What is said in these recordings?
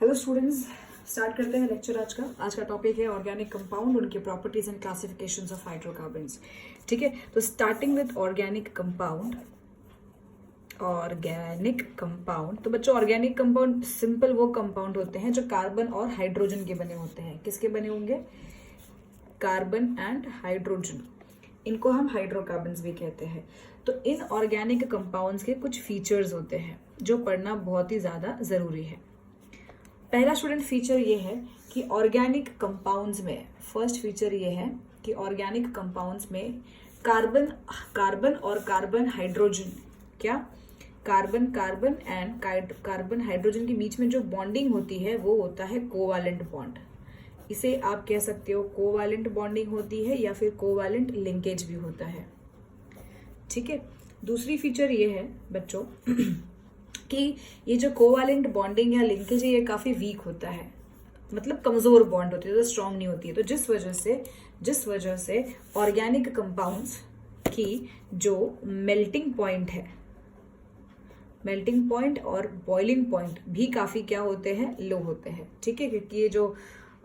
Hello students, start करते हैं lecture आज का टॉपिक है ऑर्गेनिक कंपाउंड, उनके properties and classifications of hydrocarbons. ठीक है, तो स्टार्टिंग विद ऑर्गेनिक कंपाउंड। तो बच्चों ऑर्गेनिक कंपाउंड सिंपल वो कंपाउंड होते हैं जो कार्बन और हाइड्रोजन के बने होते हैं। किसके बने होंगे? Carbon and hydrogen. इनको हम हाइड्रोकार्बन्स भी कहते हैं। तो इन ऑर्गेनिक कंपाउंड्स के कुछ फीचर्स होते हैं जो पढ़ना बहुत ही ज्यादा जरूरी है। पहला स्टूडेंट फीचर ये है कि ऑर्गेनिक कंपाउंड्स में फर्स्ट फीचर ये है कि ऑर्गेनिक कंपाउंड्स में कार्बन और कार्बन हाइड्रोजन, क्या कार्बन एंड कार्बन हाइड्रोजन के बीच में जो बॉन्डिंग होती है वो होता है कोवैलेंट बॉन्ड। इसे आप कह सकते हो कोवैलेंट बॉन्डिंग होती है या फिर कोवैलेंट लिंकेज भी होता है। ठीक है, दूसरी फीचर ये है बच्चों कि ये जो कोवैलेंट बॉन्डिंग या लिंकेज है ये काफी वीक होता है, मतलब कमजोर बॉन्ड होती है, तो स्ट्रांग नहीं होती है। तो जिस वजह से ऑर्गेनिक कंपाउंड्स की जो मेल्टिंग पॉइंट और बॉइलिंग पॉइंट भी काफी क्या होते हैं, लो होते हैं। ठीक है, क्योंकि ये जो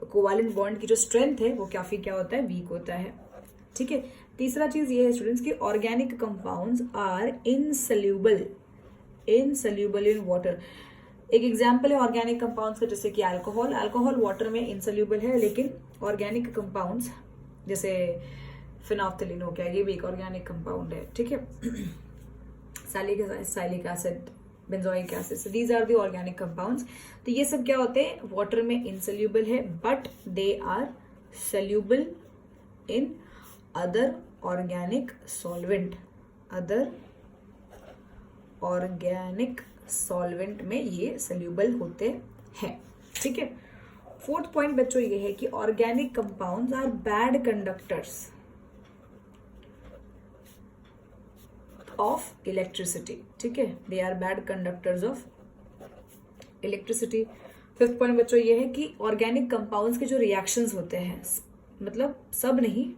कोवैलेंट बॉन्ड की जो स्ट्रेंथ है वो काफी क्या होता है, वीक होता है। ठीक है, तीसरा चीज ये है स्टूडेंट्स कि organic compounds are insoluble in water. एक एग्जाम्पल है ऑर्गेनिक कंपाउंड्स का, जैसे कि अल्कोहल वाटर में इनसल्यूबल है, लेकिन ऑर्गेनिक कंपाउंड्स जैसे फिनोल्फ्थालीन हो गया, ये भी एक ऑर्गेनिक कंपाउंड है। ठीक है, salicylic acid, benzoic acid, these are the organic compounds. तो ये सब क्या होते हैं, वाटर में इनसल्यूबल है, but they are soluble in other organic solvent में ये सल्यूबल होते हैं। ठीक है, फोर्थ पॉइंट बच्चों ये है कि organic compounds are bad conductors of electricity. ठीक है, they are bad conductors of electricity. Fifth point बच्चों ये है कि ऑर्गेनिक कंपाउंड्स के जो रिएक्शंस होते हैं, मतलब सब नहीं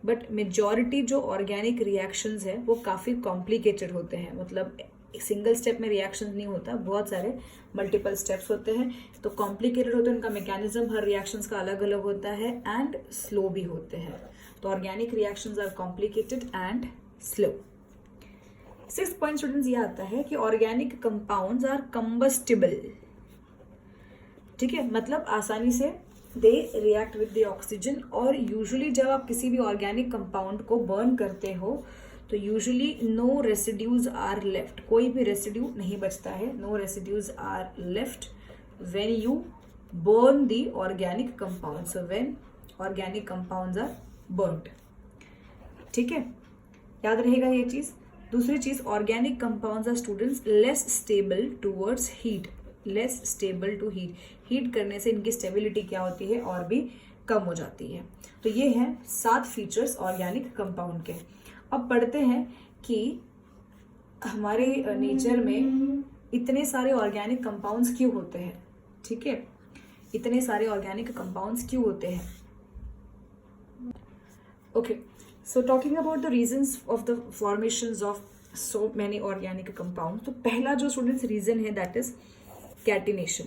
बट मेजॉरिटी जो ऑर्गेनिक रिएक्शंस है वो काफी कॉम्प्लिकेटेड होते हैं। मतलब सिंगल स्टेप में रिएक्शन नहीं होता, बहुत सारे मल्टीपल स्टेप्स होते हैं, तो कॉम्प्लिकेटेड होते हैं। उनका मैकेनिज्म हर रिएक्शंस का अलग अलग होता है एंड स्लो भी होते हैं। तो organic reactions are complicated and slow. Sixth point students ये आता है कि ऑर्गेनिक कंपाउंड्स आर कंबस्टिबल। ठीक है, मतलब आसानी से they react with the oxygen. और यूजुअली जब आप किसी भी ऑर्गेनिक कंपाउंड को बर्न करते हो तो usually no residues are left, कोई भी रेसिड्यू नहीं बचता है, no residues are left when you burn the organic compound. So when organic compounds are burned. ठीक है, याद रहेगा ये चीज। दूसरी चीज, organic compounds are students less stable towards heat, less stable to heat करने से इनकी स्टेबिलिटी क्या होती है, और भी कम हो जाती है। तो ये है 7 फीचर्स ऑर्गेनिक कंपाउंड के। अब पढ़ते हैं कि हमारे नेचर में इतने सारे ऑर्गेनिक कंपाउंड्स क्यों होते हैं। ठीक है, इतने सारे ऑर्गेनिक कंपाउंड्स क्यों होते हैं। Okay, so talking about the reasons of the formations of so many organic compounds. तो पहला जो स्टूडेंट्स रीजन है दैट इज कैटिनेशन।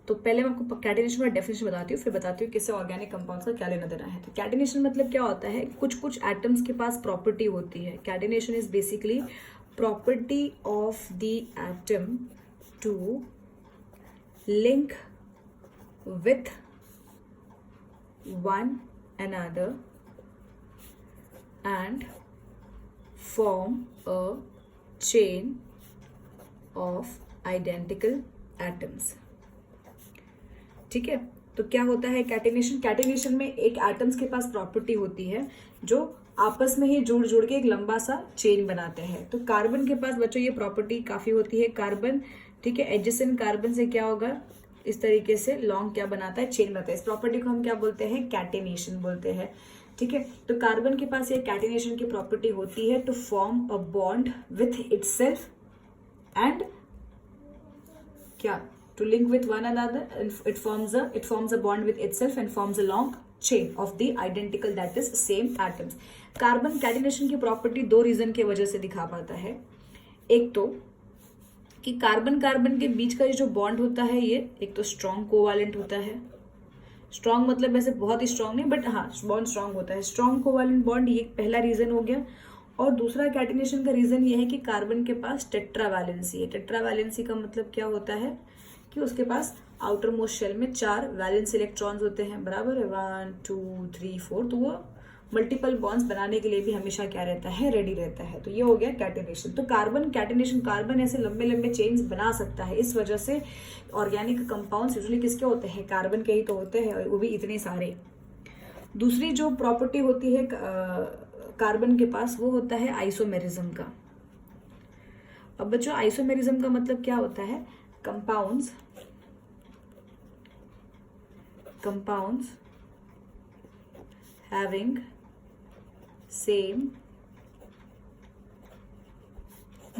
तो पहले मैं आपको कैटिनेशन का डेफिनेशन बताती हूँ, फिर बताती हूँ किससे ऑर्गेनिक कंपाउंड्स का क्या लेना देना है। तो कैटिनेशन मतलब क्या होता है, कुछ एटम्स के पास प्रॉपर्टी होती है। Catenation is basically property of the atom to link with one another and form a chain of identical atoms. ठीक है, तो क्या होता है कैटिनेशन में एक एटम्स के पास प्रॉपर्टी होती है जो आपस में ही जुड़ के एक लंबा सा चेन बनाते हैं। तो कार्बन के पास बच्चों ये प्रॉपर्टी काफी होती है। कार्बन, ठीक है, एडजेसेंट कार्बन से क्या होगा, इस तरीके से लॉन्ग क्या बनाता है, चेन बनाता है। इस प्रॉपर्टी को हम क्या बोलते हैं, कैटिनेशन बोलते हैं। ठीक है, तो कार्बन के पास ये कैटिनेशन की प्रॉपर्टी होती है to form a bond with itself and क्या, to link with one another, and it forms a bond with itself and forms a long chain of the identical, that is same atoms. Carbon catenation की property 2 reason की वजह से दिखा पाता है। एक तो कि कार्बन कार्बन के बीच का ये जो बॉन्ड होता है ये एक तो स्ट्रॉन्ग कोवालेंट होता है। स्ट्रॉन्ग मतलब वैसे बहुत ही स्ट्रॉन्ग नहीं, बट हाँ बॉन्ड स्ट्रॉन्ग होता है। स्ट्रॉन्ग कोवालेंट बॉन्ड ये पहला रीजन हो गया। और दूसरा कैटिनेशन का रीजन ये है कि कार्बन के पास टेट्रावैलेंसी है। टेट्रावैलेंसी का मतलब क्या होता है कि उसके पास आउटर मोस्ट शेल में 4 वैलेंस इलेक्ट्रॉन्स होते हैं, बराबर है, 1 2 3 4। तो वो मल्टीपल बॉन्ड्स बनाने के लिए भी हमेशा क्या रहता है, रेडी रहता है। तो ये हो गया कैटिनेशन। तो कार्बन कैटिनेशन, कार्बन ऐसे लंबे लंबे चेन्स बना सकता है। इस वजह से ऑर्गेनिक कंपाउंड्स यूजुअली किसके होते हैं, कार्बन के ही तो होते हैं, और वो भी इतने सारे। दूसरी जो प्रॉपर्टी होती है कार्बन के पास, वो होता है आइसोमेरिज्म का। अब बच्चों आइसोमेरिज्म का मतलब क्या होता है, compounds having same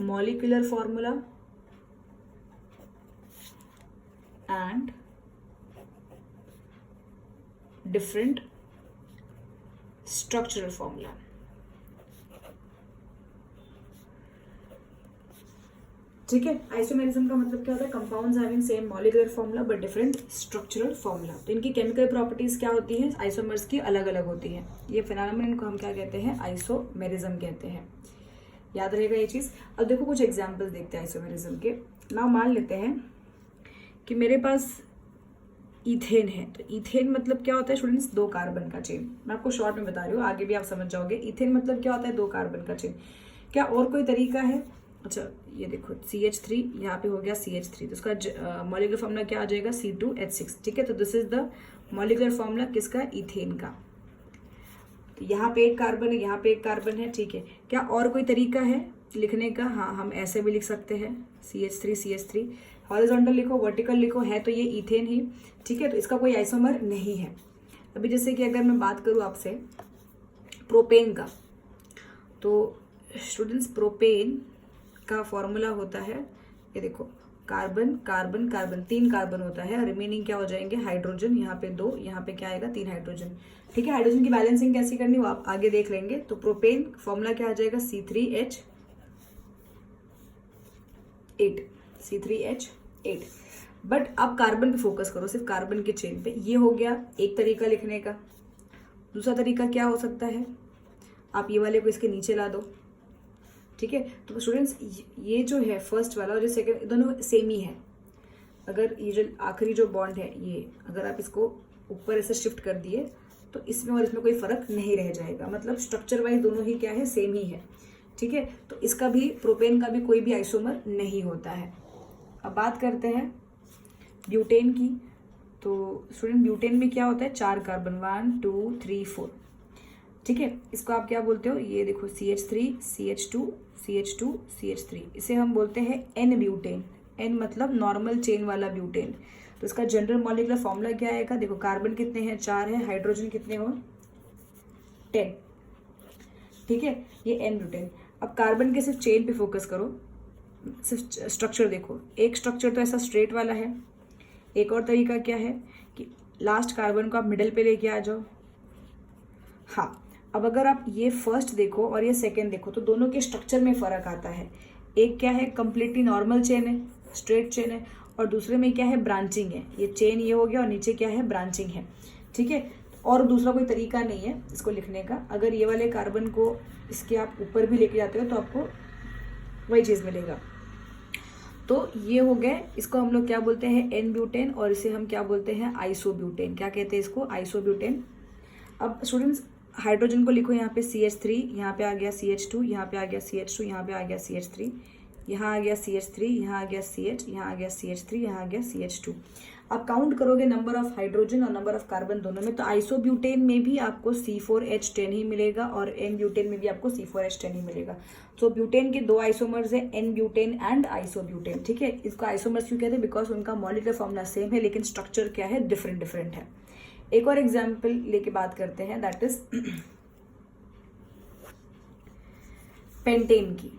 molecular formula and different structural formula। ठीक है, आइसोमेरिज्म का मतलब क्या होता है, compounds having same molecular formula but different structural formula. तो इनकी केमिकल प्रॉपर्टीज क्या होती हैं, आइसोमर्स की अलग अलग होती हैं। ये फिनोमेनन को हम क्या कहते हैं, आइसोमेरिज्म कहते हैं। याद रहेगा ये चीज। अब देखो कुछ एग्जांपल्स देखते हैं आइसोमेरिज्म के। नाउ मान लेते हैं कि मेरे पास इथेन है। तो इथेन मतलब क्या होता है स्टूडेंट्स, 2 कार्बन का चेन। मैं आपको शॉर्ट में बता रही हूँ, आगे भी आप समझ जाओगे। इथेन मतलब क्या होता है, 2 कार्बन का चेन। क्या और कोई तरीका है? अच्छा ये देखो CH3, यहाँ पे हो गया CH3, तो उसका मॉलिक्यूलर फॉर्मूला क्या आ जाएगा, C2H6। ठीक है, तो this is the molecular formula किसका, इथेन का। तो यहाँ पे एक कार्बन है, यहाँ पे एक कार्बन है। ठीक है, क्या और कोई तरीका है लिखने का? हाँ, हम ऐसे भी लिख सकते हैं, CH3 हॉरिजॉन्टल लिखो, वर्टिकल लिखो, है तो ये इथेन ही। ठीक है, तो इसका कोई आइसोमर नहीं है। अभी जैसे कि अगर मैं बात करूँ आपसे प्रोपेन का, तो स्टूडेंट्स प्रोपेन का फॉर्मूला होता है, ये देखो, कार्बन कार्बन कार्बन, 3 कार्बन होता है, रिमेनिंग क्या हो जाएंगे, हाइड्रोजन। यहाँ पे 2, यहाँ पे क्या आएगा, 3 हाइड्रोजन। ठीक है, हाइड्रोजन की बैलेंसिंग कैसी करनी वो आप आगे देख लेंगे। तो प्रोपेन फॉर्मूला क्या आ जाएगा, C3H8। बट आप कार्बन पे फोकस करो, सिर्फ कार्बन के चेन पे। ये हो गया एक तरीका लिखने का। दूसरा तरीका क्या हो सकता है, आप ये वाले को इसके नीचे ला दो। ठीक है, तो स्टूडेंट्स ये जो है फर्स्ट वाला और जो सेकंड, दोनों सेम ही है। अगर ये जो आखिरी जो बॉन्ड है, ये अगर आप इसको ऊपर ऐसे शिफ्ट कर दिए तो इसमें और इसमें कोई फर्क नहीं रह जाएगा। मतलब स्ट्रक्चर वाइज दोनों ही क्या है, सेम ही है। ठीक है, तो इसका भी, प्रोपेन का भी कोई भी आइसोमर नहीं होता है। अब बात करते हैं ब्यूटेन की। तो स्टूडेंट ब्यूटेन में क्या होता है, 4 कार्बन, 1 2 3 4। ठीक है, इसको आप क्या बोलते हो, ये देखो CH3 CH2 CH2 CH3, इसे हम बोलते हैं N ब्यूटेन। N मतलब नॉर्मल चेन वाला ब्यूटेन। तो इसका जनरल मॉलिक्यूलर फॉर्मूला क्या आएगा, देखो कार्बन कितने हैं, 4 है, हाइड्रोजन कितने हो, 10। ठीक है, ये N ब्यूटेन। अब कार्बन के सिर्फ चेन पे फोकस करो, सिर्फ स्ट्रक्चर देखो। एक स्ट्रक्चर तो ऐसा स्ट्रेट वाला है, एक और तरीका क्या है कि लास्ट कार्बन को आप मिडल पे लेके आ जाओ। हाँ, अब अगर आप ये फर्स्ट देखो और ये सेकेंड देखो तो दोनों के स्ट्रक्चर में फर्क आता है। एक क्या है, कंप्लीटली नॉर्मल चेन है, स्ट्रेट चेन है, और दूसरे में क्या है, ब्रांचिंग है। ये चेन ये हो गया और नीचे क्या है, ब्रांचिंग है। ठीक है, और दूसरा कोई तरीका नहीं है इसको लिखने का। अगर ये वाले कार्बन को इसके आप ऊपर भी लेके जाते हो तो आपको वही चीज़ मिलेगा। तो ये हो गए, इसको हम लोग क्या बोलते हैं, N ब्यूटेन, और इसे हम क्या बोलते हैं, आइसोब्यूटेन। क्या कहते हैं इसको, आइसोब्यूटेन। अब स्टूडेंट्स हाइड्रोजन को लिखो, यहाँ पे CH3, यहाँ पे आ गया CH2, यहाँ पे आ गया CH2, यहाँ पे आ गया CH3, यहाँ आ गया CH3, यहाँ आ गया CH, यहाँ आ गया CH3, यहाँ आ गया CH2। अब काउंट करोगे नंबर ऑफ हाइड्रोजन और नंबर ऑफ कार्बन दोनों में, तो आइसोब्यूटेन में भी आपको C4H10 ही मिलेगा और N ब्यूटेन में भी आपको C4H10 ही मिलेगा। तो ब्यूटेन के 2 आइसोमर्स है, N ब्यूटेन एंड आइसोब्यूटेन। ठीक है, इसको आइसोमर्स क्यों कहते हैं, बिकॉज उनका मॉलिक्यूलर फॉर्मूला सेम है लेकिन स्ट्रक्चर क्या है, डिफरेंट डिफरेंट है। एक और एग्जाम्पल लेके बात करते हैं, दैट इज पेंटेन की।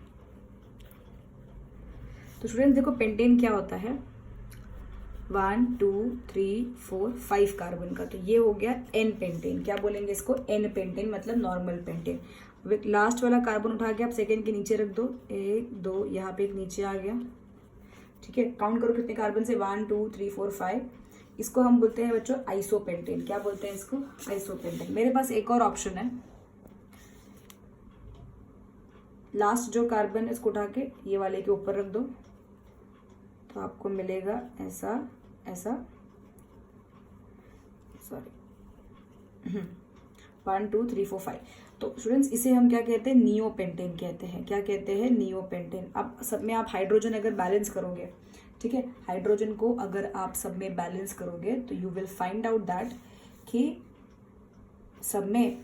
तो स्टूडेंट देखो पेंटेन क्या होता है, 1 2 3 4 5 कार्बन का। तो ये हो गया N पेंटेन। क्या बोलेंगे इसको, N पेंटेन मतलब नॉर्मल पेंटेन। लास्ट वाला कार्बन उठा के आप सेकेंड के नीचे रख दो, 1 2, यहाँ पे एक नीचे आ गया, ठीक है, काउंट करो कितने कार्बन से, 1 2 3 4 5। इसको हम बोलते हैं बच्चों आइसोपेंटेन। क्या बोलते हैं इसको, आइसोपेंटेन। मेरे पास एक और ऑप्शन है, लास्ट जो कार्बन इसको उठा के ये वाले के ऊपर रख दो तो आपको मिलेगा ऐसा ऐसा, सॉरी 1 2 3 4 5। तो स्टूडेंट्स इसे हम क्या कहते हैं, नियोपेंटेन कहते हैं। क्या कहते हैं, नियोपेंटेन। अब सब में आप हाइड्रोजन अगर बैलेंस करोगे, ठीक है, हाइड्रोजन को अगर आप सब में बैलेंस करोगे तो you will find out that कि सब में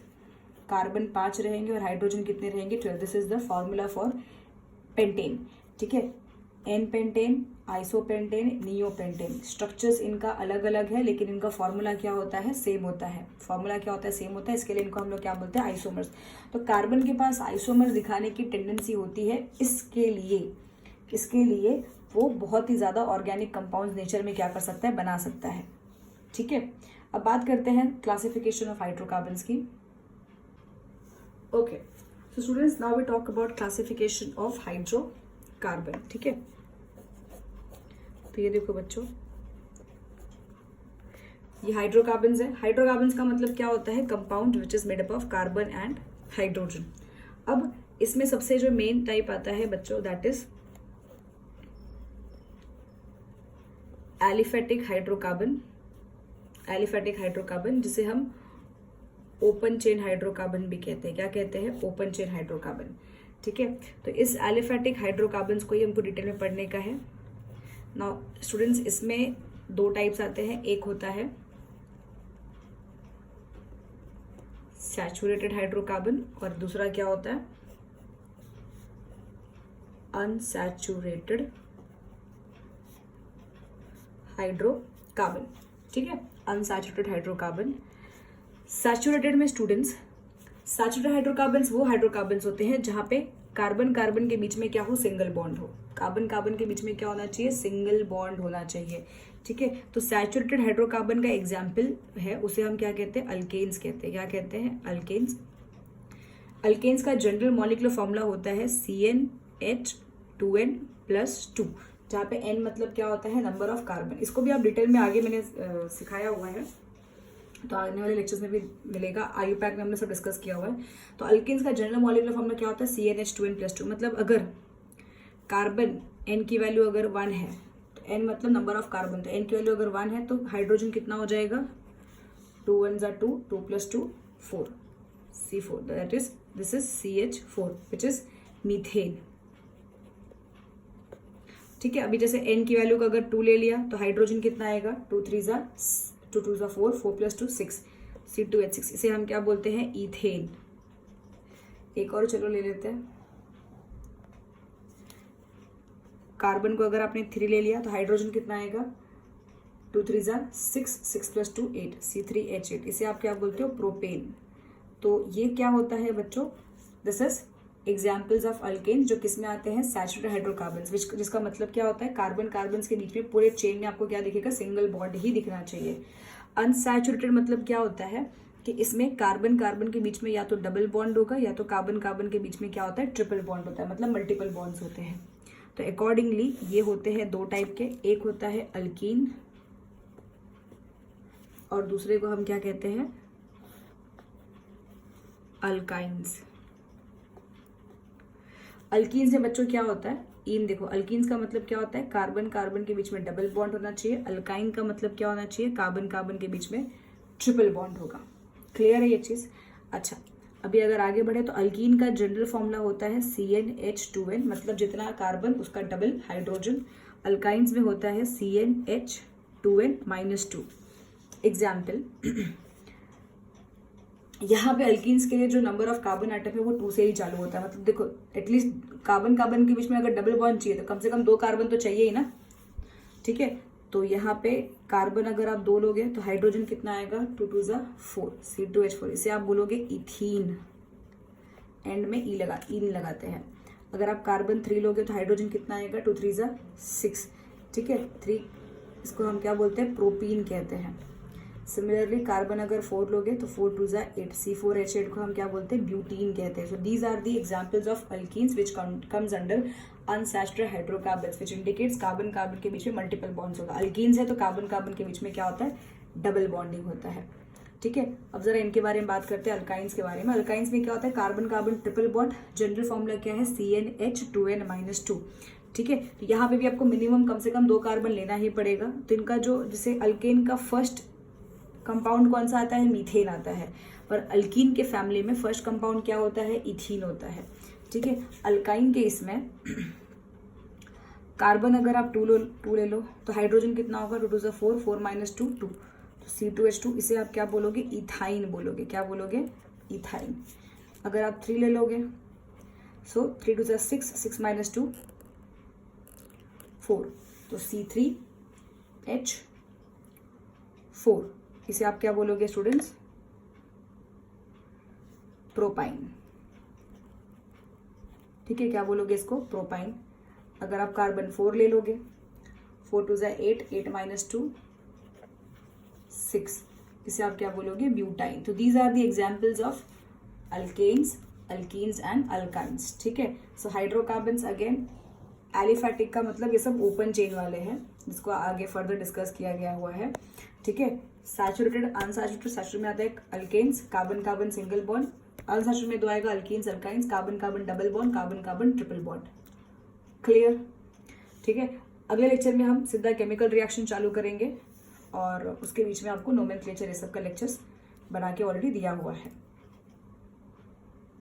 कार्बन 5 रहेंगे और हाइड्रोजन कितने रहेंगे, 12। This is the formula for pentane, ठीक है। N pentane, isopentane, neopentane. Structures इनका अलग अलग है लेकिन इनका फॉर्मूला क्या होता है, सेम होता है। फॉर्मूला क्या होता है, सेम होता है। इसके लिए इनको हम लोग क्या बोलते हैं, आइसोमर्स। तो कार्बन के पास आइसोमर्स दिखाने की टेंडेंसी होती है, इसके लिए वो बहुत ही ज़्यादा ऑर्गेनिक कंपाउंड्स नेचर में क्या कर सकता है, बना सकता है, ठीक है। अब बात करते हैं क्लासिफिकेशन ऑफ हाइड्रोकार्बन्स की। Okay, so students now we talk about classification of hydrocarbon, ठीक है। तो ये देखो बच्चों, ये हाइड्रोकार्बन्स है। हाइड्रोकार्बन्स का मतलब क्या होता है, compound which is made up of carbon and hydrogen. अब इसमें सबसे जो मेन टाइप आता है बच्चों, that is aliphatic hydrocarbon. Aliphatic hydrocarbon जिसे हम ओपन चेन हाइड्रोकार्बन भी कहते हैं। क्या कहते हैं, ओपन चेन हाइड्रोकार्बन, ठीक है। तो इस एलिफेटिक हाइड्रोकार्बन्स को ही हमको डिटेल में पढ़ने का है। नाउ स्टूडेंट्स इसमें 2 टाइप्स आते हैं, एक होता है सैचुरेटेड हाइड्रोकार्बन और दूसरा क्या होता है, अनसैचुरेटेड हाइड्रोकार्बन, ठीक है। Unsaturated hydrocarbon. सैचुरेटेड में स्टूडेंट्स, सैचुरेटेड हाइड्रोकार्बन्स वो हाइड्रोकार्बन्स होते हैं जहां पे कार्बन कार्बन के बीच में क्या हो, सिंगल बॉन्ड हो। कार्बन कार्बन के बीच में क्या होना चाहिए, सिंगल बॉन्ड होना चाहिए, ठीक है। तो सैचुरेटेड हाइड्रोकार्बन का एग्जाम्पल है, उसे हम क्या कहते हैं, अल्केन्स कहते हैं। क्या कहते हैं, अल्केन्स। अल्केन्स का जनरल मॉलिक्यूलर फॉर्मूला होता है CnH2n+2, जहाँ पे n मतलब क्या होता है, नंबर ऑफ कार्बन। इसको भी आप डिटेल में आगे मैंने सिखाया हुआ है, तो आने वाले लेक्चर्स में भी मिलेगा। आयुपैक में हमने सब डिस्कस किया हुआ है। तो अल्केन्स का जनरल मॉलिक्यूलर फॉर्मूला क्या होता है, CnH2n+2। मतलब अगर कार्बन n की वैल्यू अगर 1 है तो n मतलब नंबर ऑफ कार्बन, तो n की वैल्यू अगर 1 है तो हाइड्रोजन कितना हो जाएगा, 2 1 2 2 + 2 4, C4। That is this is CH4 which is methane, ठीक है। अभी जैसे n की वैल्यू का अगर 2 ले लिया तो हाइड्रोजन कितना आएगा, 2 3 2 2 4 4 + 2 6, C2H6। इसे हम क्या बोलते हैं, ईथेन। एक और चलो ले लेते हैं। कार्बन को अगर आपने 3 ले लिया तो हाइड्रोजन कितना आएगा, 2 3 6 6 + 2 8, C3H8। इसे आप क्या बोलते हो, प्रोपेन। तो ये क्या होता है बच्चों, this is examples of alkane जो किस में आते हैं, सैचुरेटेड हाइड्रोकार्बन्स, जिसका मतलब क्या होता है, कार्बन कार्बन के बीच में पूरे चेन में आपको क्या दिखेगा, सिंगल बॉन्ड ही दिखना चाहिए। अनसैचुरेटेड मतलब क्या होता है कि इसमें कार्बन कार्बन के बीच में या तो डबल बॉन्ड होगा या तो कार्बन कार्बन के बीच में क्या होता है, ट्रिपल बॉन्ड होता है, मतलब मल्टीपल बॉन्ड्स होते हैं। तो अकॉर्डिंगली ये होते हैं 2 टाइप के, एक होता है अल्कीन और दूसरे को हम क्या कहते हैं, अल्काइंस। अल्कीन से बच्चों क्या होता है, इन देखो, अल्कीन्स का मतलब क्या होता है, कार्बन कार्बन के बीच में डबल बॉन्ड होना चाहिए। अल्काइन का मतलब क्या होना चाहिए, कार्बन कार्बन के बीच में ट्रिपल बॉन्ड होगा। क्लियर है ये चीज। अच्छा, अभी अगर आगे बढ़े तो अल्कीन का जनरल फॉर्मूला होता है CnH2n, मतलब जितना कार्बन उसका डबल हाइड्रोजन। अल्काइंस में होता है CnH2n-2। एग्जाम्पल, यहाँ पे अल्कीन्स के लिए जो नंबर ऑफ कार्बन एटम है वो 2 से ही चालू होता है। मतलब देखो, एटलीस्ट कार्बन कार्बन के बीच में अगर डबल बॉन्ड चाहिए तो कम से कम 2 कार्बन तो चाहिए ही ना, ठीक है। तो यहाँ पे कार्बन अगर आप 2 लोगे तो हाइड्रोजन कितना आएगा, 2 2 4, C2H4। इसे आप बोलोगे इथीन, एंड में इन लगाते हैं। अगर आप कार्बन 3 लोगे तो हाइड्रोजन कितना आएगा, 2 3 6, ठीक है। 3 इसको हम क्या बोलते हैं, प्रोपीन कहते हैं। सिमिलरली कार्बन अगर 4 लोगे तो 4 2 ज़ा 8, C4H8 को हम क्या बोलते हैं, ब्यूटीन कहते हैं. So these are the examples of alkenes which comes under unsaturated hydrocarbons which indicates carbon carbon के बीच में मल्टीपल बॉन्ड्स होगा. अल्कीन्स है तो कार्बन कार्बन के बीच में क्या होता है, डबल बॉन्डिंग होता है. ठीक है, अब जरा इनके बारे में बात करते हैं, अल्काइंस के बारे में. अल्काइंस में क्या होता है, carbon carbon triple bond. General formula क्या है, CnH2n-2. ठीक है, तो यहाँ पे भी आपको मिनिमम कम से कम 2 कार्बन लेना ही पड़ेगा. तो इनका जो जैसे अल्केन का फर्स्ट कंपाउंड कौन सा आता है, मीथेन आता है. पर अल्कीन के फैमिली में फर्स्ट कंपाउंड क्या होता है, इथीन होता है. ठीक है, अल्काइन के इसमें कार्बन अगर आप 2 ले लो तो हाइड्रोजन कितना होगा, 2 2 ज़ा 4, 4 - 2 2, तो C2H2. इसे आप क्या बोलोगे, इथाइन बोलोगे. क्या बोलोगे, इथाइन. अगर आप 3 ले लोगे सो 3 2 ज़ा 6, 6 - 2 4, तो C3H4. इसे आप क्या बोलोगे स्टूडेंट्स, प्रोपाइन. ठीक है, क्या बोलोगे इसको, प्रोपाइन. अगर आप कार्बन 4 ले लोगे, 4 2 ज़ा 8, 8 - 2 6, इसे आप क्या बोलोगे, ब्यूटाइन. तो these are the examples of alkanes, alkenes and alkynes. ठीक है, सो हाइड्रोकार्बन्स अगेन एलिफैटिक का मतलब ये सब ओपन चेन वाले हैं जिसको आगे फर्दर डिस्कस किया गया हुआ है. ठीक है, सैचुरेटेड, अनसैचुरेटेड. सैचुरेटेड में आता है alkanes, carbon carbon single bond. Unsaturated में 2 आएगा, alkenes, alkynes, carbon carbon double bond, carbon carbon triple bond. Clear. ठीक है, अगले लेक्चर में हम सीधा केमिकल रिएक्शन चालू करेंगे और उसके बीच में आपको नोमेनक्लेचर ये सब का लेक्चर्स बना के ऑलरेडी दिया हुआ है.